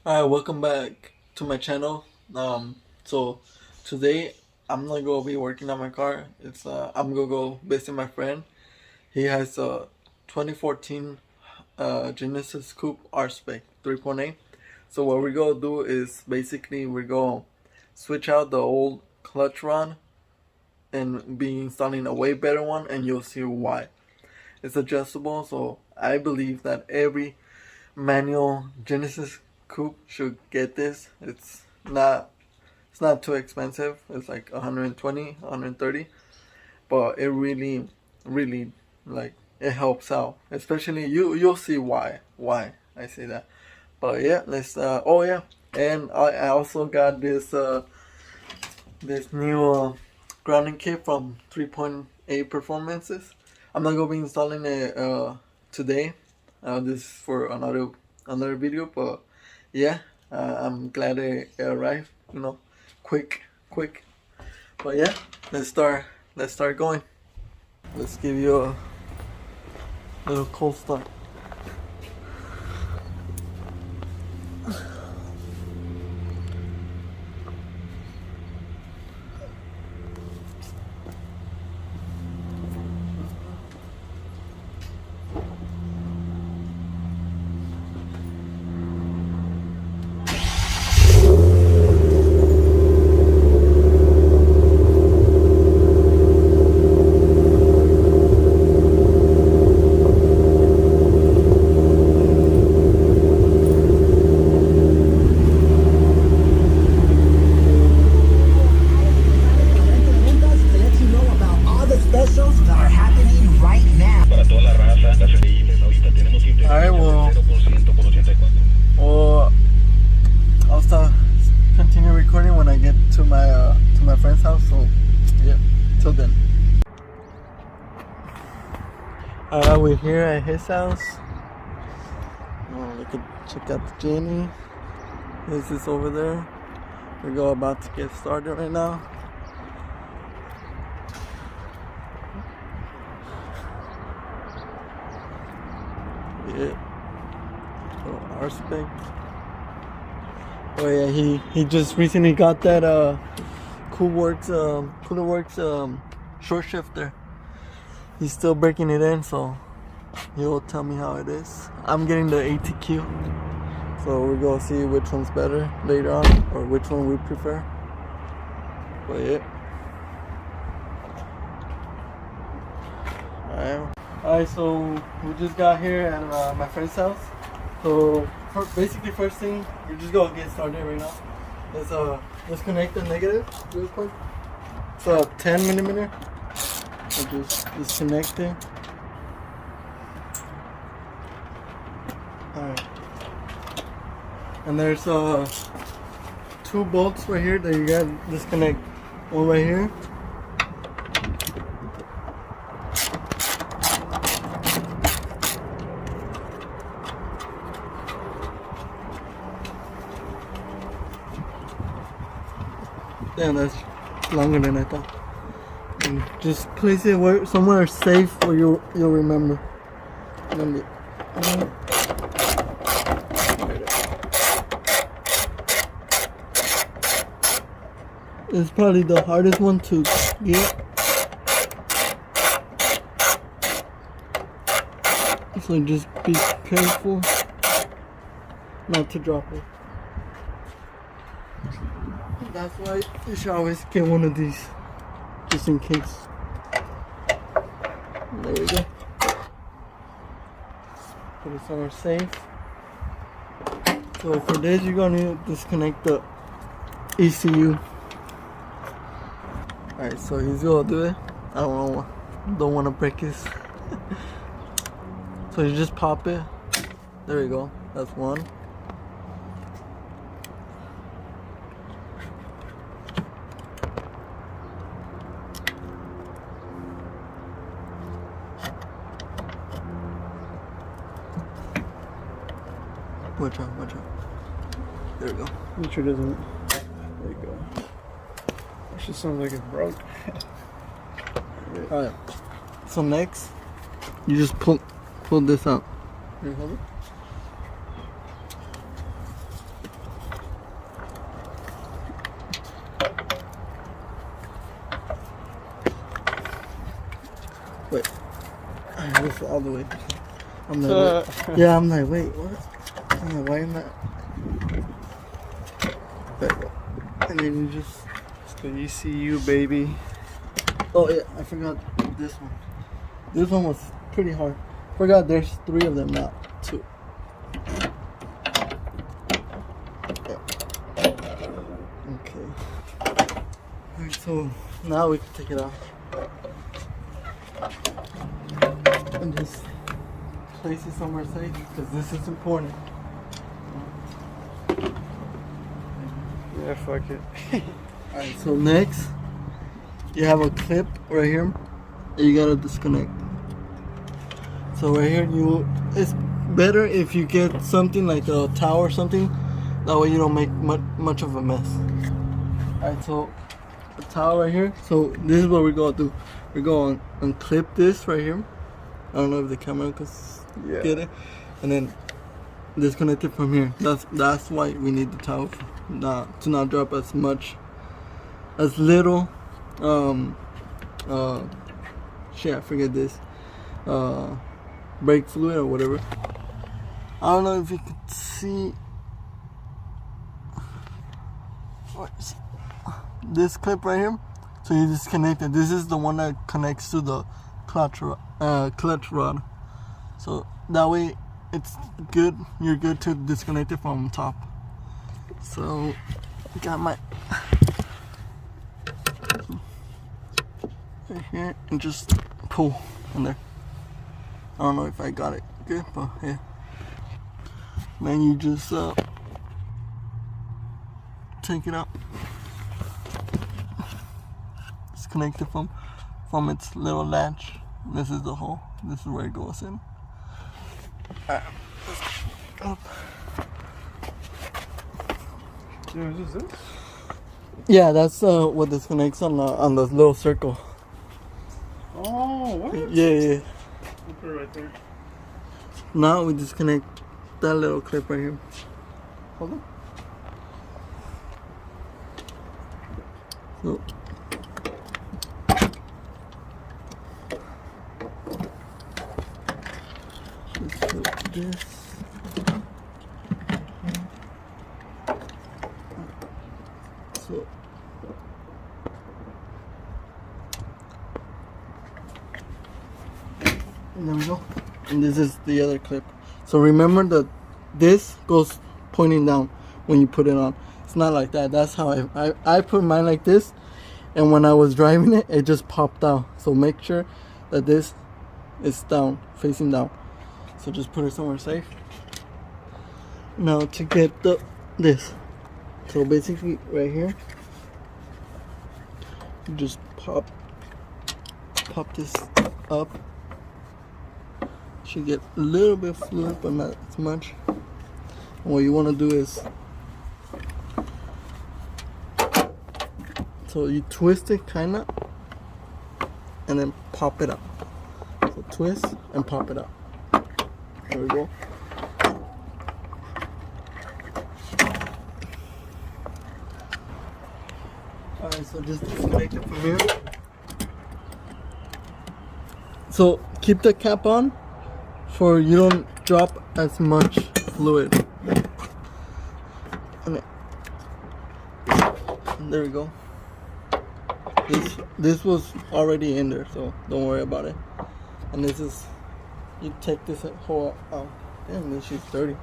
Alright, welcome back to my channel. So today I'm not gonna be working on my car. I'm gonna go visit my friend. He has a 2014 Genesis Coupe R-Spec 3.8. So what we're gonna do is basically we're gonna switch out the old clutch rod and be installing a way better one, and you'll see why. It's adjustable, so I believe that every manual Genesis Coupe should get this. It's not too expensive. It's like 120, 130, but it really like it helps out. Especially you'll see why I say that. But yeah, let's oh yeah, and I also got this new grounding kit from 3.8 Performances. I'm not gonna be installing it today. This is for another video, but yeah, I'm glad it arrived. Quick. But yeah, let's start going. Let's give you a little cold start. Alright, well, I'll start continue recording when I get to my friend's house. So yeah, till then. We're here at his house. Check out the Jenny. This is over there. We're about to get started right now. Yeah. R-Spec. Oh yeah, he just recently got that Cooler Works short shifter. He's still breaking it in, so he'll tell me how it is. I'm getting the ATQ, so we're gonna see which one's better later on, or which one we prefer. But yeah. Alright, so we just got here at my friend's house. So basically, first thing, we're just gonna get started right now. Let's connect the negative real quick. It's a 10 millimeter. So just disconnect it. Alright. And there's two bolts right here that you gotta disconnect. One right here. Damn, that's longer than I thought. And just place it somewhere safe where you'll remember. It's probably the hardest one to get. So just be careful not to drop it. That's why you should always get one of these, just in case. There we go. Put it somewhere safe. So for this, you're gonna disconnect the ECU. Alright, so he's gonna do it. I don't want to break his. So you just pop it. There you go. That's one. Watch out. There we go. Make sure it doesn't. There you go. It just sounds like it broke. Alright. So next, you just pull this out. Can you hold it? all the way. I'm like, wait. Yeah, I'm like, wait, what? I'm like, why am I? There you go. And then you just. The ECU, baby. Oh yeah, I forgot this one. This one was pretty hard. Forgot there's 3 of them, not 2. Okay. Alright, so now we can take it off. And just place it somewhere safe because this is important. Yeah, fuck it. Alright, so next you have a clip right here that you gotta disconnect. So right here, it's better if you get something like a towel or something. That way you don't make much of a mess. Alright, so a towel right here. So this is what we're gonna do. We're going to unclip this right here. I don't know if the camera can get it. And then disconnect it from here. That's why we need the towel to not drop as little shit, I forget this, brake fluid or whatever. I don't know if you can see this clip right here. So you disconnect it. This is the one that connects to the clutch rod. So that way it's good. You're good to disconnect it from top. So got my right here and just pull in there. I don't know if I got it good, but yeah. Then you just take it out. Disconnect it from its little latch. This is the hole. This is where it goes in. Alright, up. Yeah, is this? Yeah, that's what disconnects on the little circle. Oh, what? Yeah. I'll put it right there. Now we disconnect that little clip right here. Hold on. So just put this. So and there we go. And this is the other clip. So remember that this goes pointing down when you put it on. It's not like that. That's how I put mine like this, and when I was driving it, it just popped out. So make sure that this is down, facing down. So just put it somewhere safe. Now to get this. So basically right here, you just pop this up. Should get a little bit of fluid, but not as much. And what you want to do is, so you twist it kinda, and then pop it up. So twist and pop it up. There we go. Alright, so just disconnect it from here. So keep the cap on for you don't drop as much fluid. And there we go. This was already in there, so don't worry about it. And this is, you take this whole out. Damn, this shit's dirty.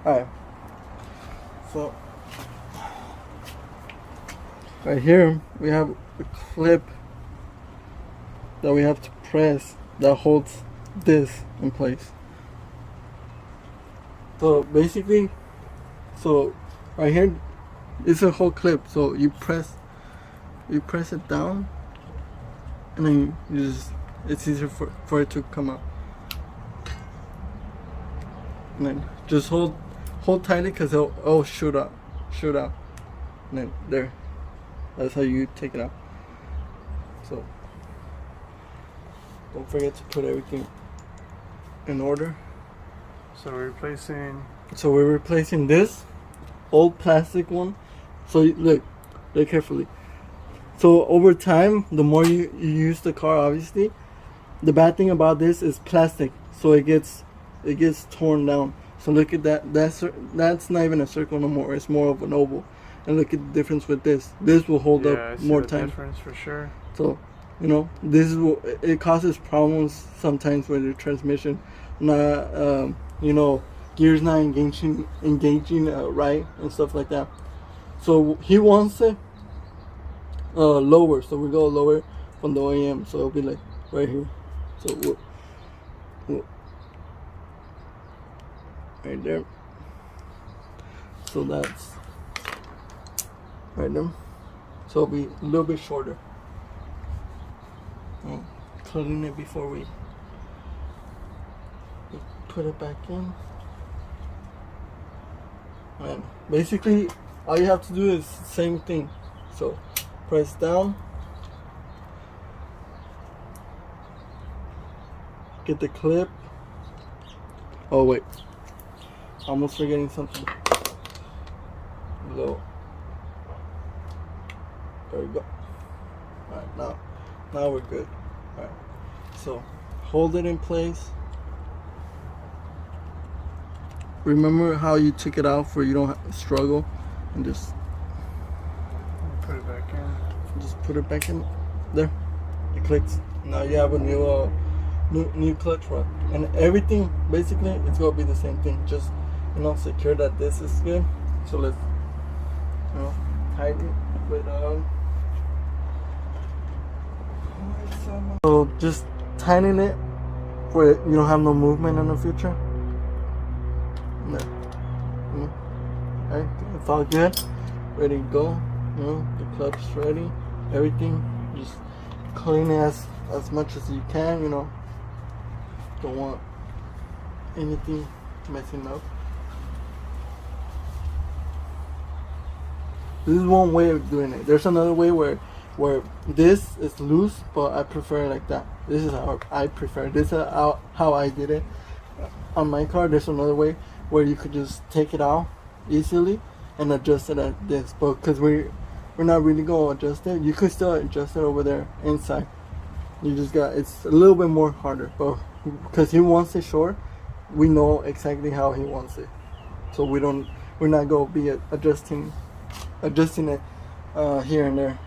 Alright. So right here we have a clip that we have to press that holds this in place. So basically, so right here it's a whole clip. So you press it down, and then you just, it's easier for it to come out. And then just hold tightly because it'll shoot out. And then there, that's how you take it out. So don't forget to put everything in order. So we're replacing this old plastic one. So look carefully. So over time, the more you use the car, obviously, the bad thing about this is plastic, so it gets torn down. So look at that. That's not even a circle no more. It's more of an oval. And look at the difference with this. This will hold up more time. Difference for sure. So, you know, this is what it causes problems sometimes with your transmission. Not, you know, gears not engaging right and stuff like that. So he wants it lower. So we go lower from the OEM. So it'll be like right here. So we'll right there. So that's right there. So it'll be a little bit shorter. Cleaning it before we put it back in. And basically all you have to do is the same thing. So press down, get the clip. Oh wait, almost forgetting something. Low. There we go. Alright, now we're good. Alright, so hold it in place. Remember how you took it out for you don't have to struggle, and just put it back in. Just put it back in. There, it clicks. Now you have a new clutch rod, and everything basically it's gonna be the same thing. Just, you know, secure that this is good. So let's, you know, tighten it with so just tighten it where you don't have no movement in the future. There. Okay, it's all good. Ready to go. You know, the clutch is ready. Everything. Just clean it as much as you can. You know, don't want anything messing up. This is one way of doing it. There's another way where this is loose, but I prefer it like that. This is how I prefer. This is how I did it on my car. There's another way where you could just take it out easily and adjust it at this, but because we're not really gonna adjust it, you could still adjust it over there inside. You just got, it's a little bit more harder, but because he wants it short, we know exactly how he wants it, so we're not gonna be adjusting it here and there.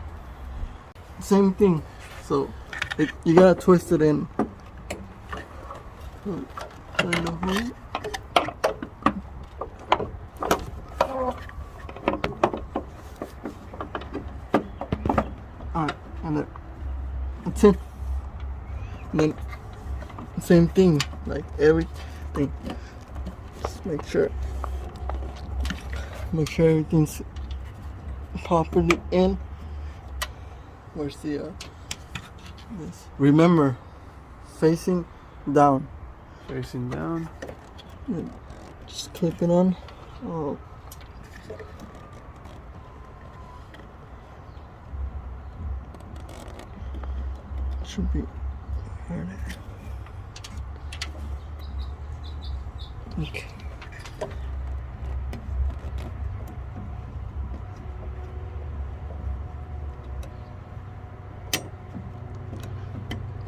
Same thing. So you gotta twist it in. Alright, and that's it. And then same thing, like everything. Just make sure everything's properly in. Where's the this? Remember, facing down. Facing down. And just clip it on. Oh. Should be harder. Okay.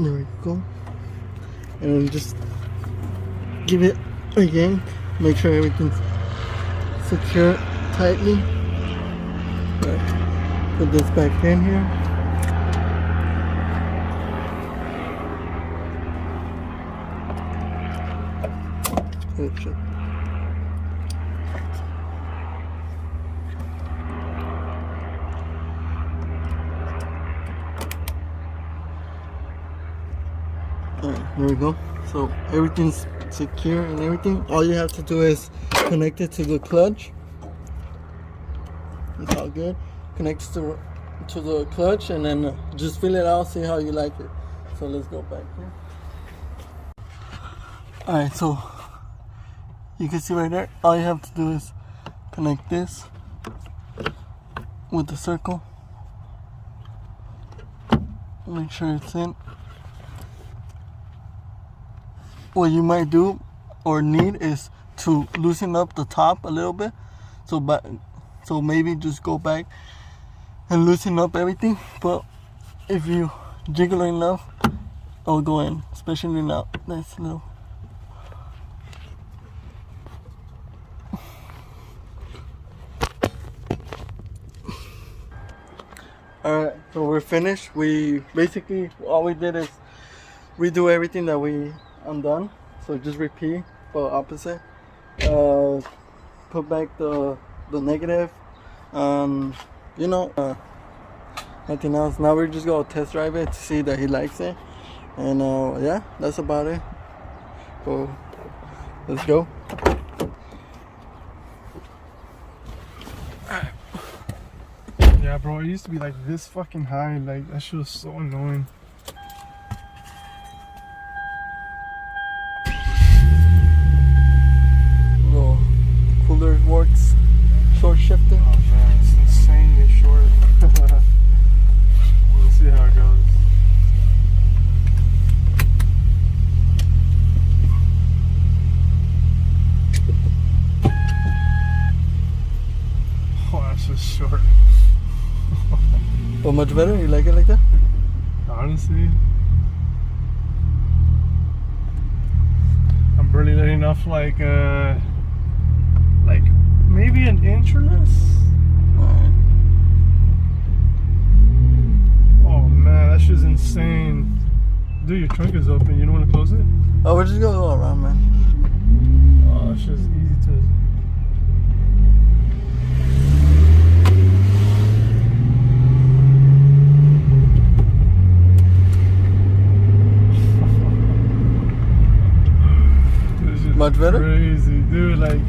There we go. And then just give it again. Make sure everything's secure tightly. Right. Put this back in here. Oops. Alright, there we go. So everything's secure and everything. All you have to do is connect it to the clutch. It's all good. Connect it to the clutch, and then just fill it out, see how you like it. So let's go back here. Alright, so you can see right there, all you have to do is connect this with the circle. Make sure it's in. What you might do or need is to loosen up the top a little bit. So maybe just go back and loosen up everything. But if you jiggle enough, I'll go in, especially now. Nice little. Alright, so we're finished. We basically, all we did is redo everything that we undone. So just repeat for opposite. Put back the negative. You know, nothing else. Now we're just gonna test drive it to see that he likes it. And yeah, that's about it. So let's go. Yeah, bro, it used to be like this fucking high. Like, that shit was so annoying. Little cooler works, short shifter. Oh man, it's insanely short. We'll see how it goes. Oh, that's just short. But much better? You like it like that? Honestly, I'm barely letting off like maybe an inch or less. Alright. Oh man, that shit's insane. Dude, your trunk is open. You don't want to close it? Oh, we're just gonna go around, man. Oh, that shit's easy to. Much better? Crazy, dude. Like,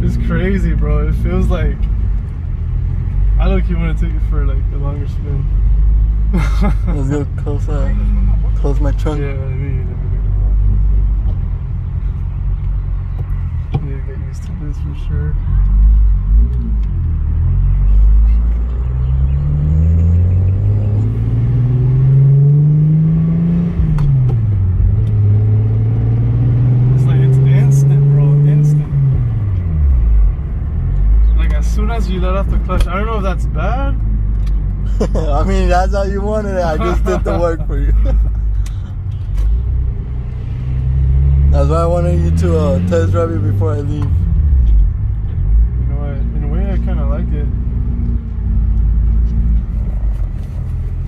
it's crazy, bro. It feels like I look-key want to take it for like a longer spin. Let's go close my trunk. Yeah, I need to get used to this for sure. As soon as you let off the clutch, I don't know if that's bad. I mean, that's how you wanted it. I just did the work for you. That's why I wanted you to test drive it before I leave. You know what? In a way, I kind of like it.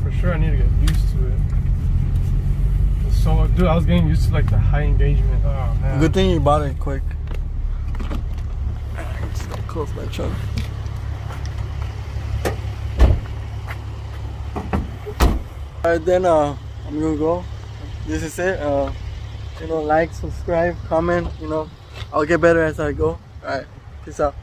For sure, I need to get used to it. So, dude, I was getting used to like the high engagement. Oh man. Good thing you bought it quick. Just gonna close my trunk. Alright, then I'm gonna go. This is it. You know, like, subscribe, comment. You know, I'll get better as I go. Alright, peace out.